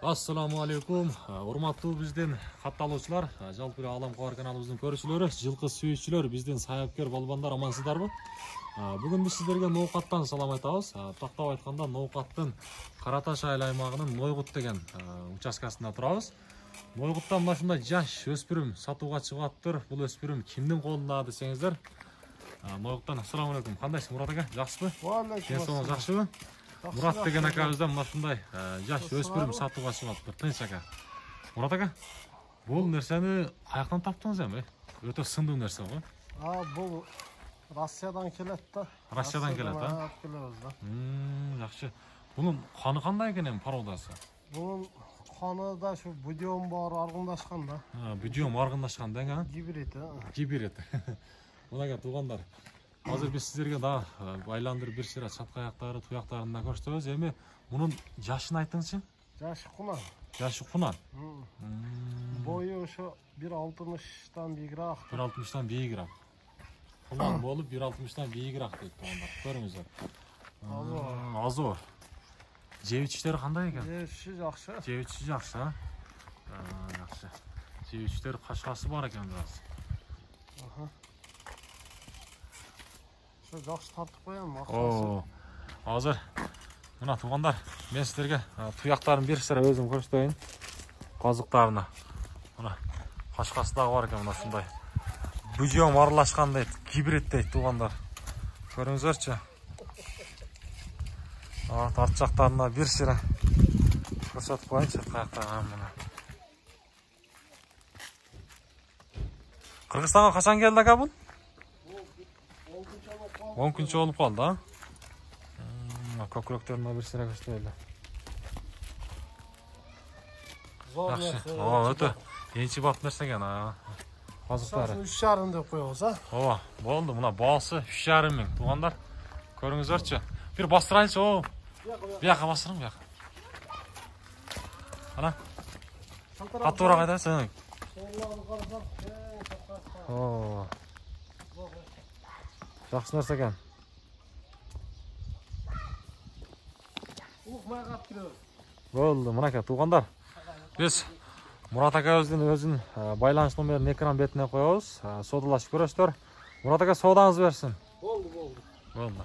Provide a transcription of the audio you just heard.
Assalamu alaikum. Урматтуу биздин катталуучулар, жалпы Алам Кабар каналыбыздын көрүүчүлөрү, жылкы сүйүүчүлөр, биздин саяпкер болбондар амансыздарбы? Бүгүн биз сиздерге Ноокаттан салам айтабыз. Тактап айтканда Ноокаттын Кара Таш айыл аймагынын Нойгут деген участкасында турабыз. Нойгуттан мына ушундай жаш өспүрүм сатууга чыгып атыптыр. Бул өспүрүм кимдин колунда десеңиздер? Нойгуттан ассаламу алейкум. Кандайсың Мурат ака? Жакшысызбы? Денсаулыгыңыз жакшыбы? Мурат деген акабыздан мына ушундай жаш өспүрүм сатууга чыгып атыптыр. Тынч ака. Мурат ака, бул нерсени каяктан таптыңыз эми? Өтө сындуу нерсе го. Бул Россиядан келет да. Россиядан келет да? Жакшы. Бунун каны кандай экен эми породасы? Бунун каны да ушу будиом бар, аргындашкан да. Будиом аргындашкан да? Гибрид. Гибрид. Мына туугандар. Азыр биз сиздерге да айландырып бир сыйра чатка аяктары, туяктарын да көрсөтөбүз. Эми мунун жашын айтыңызчы. Жашы кунан. Жашы кунан. Бою ошо 1.60-тан бийигирээк. 1.60-тан бийигирээк. Кунан болуп 1.60-тан бийигирээк дейт туугандар. Көрүңүздөр. Азор. Жебичтери кандай экен? Жебичи жакшы. Жебичи жакшы, жакшы. Жебичтер кашкасы бар экен бираз. Жакшы тартып коем, максаты. Азыр мына туугандар, мен сиздерге туяктарын бир сыра өзүм көрсөтөйүн. Казыктарына. Мына кашкасы дагы бар экен, мына ушундай. Будиом аралашкан дейт, гибрид дейт туугандар. Көрүңүзөрчү. Арт жактарына бир сыра көрсөтүп коеюнчу, каяктагы мына. Кыргызстанга качан келди ака бул? 10 күнчө болуп калды, а? Көкүрөктөрүнө бир сыра көрсөтөлү. Жакшы. Өтө энчи бап нерсе экен, казыктары. 3,5 деп коебуз, а? Болду, мына баасы 3,5 миң, туугандар. Көрүңүзөрчү. Бир бастырайынчы, бияка бастырың, бияка. Ана. Каттуураак айтасың. Жакшы нерсе экен. Болду, мынакей туугандар. Биз Мурат акабыздын өзүнүн байланыш номерин экран бетине коебуз. Соодалашып көрөсүздөр. Мурат ака, соодаңыз берсин. Болду. Болду.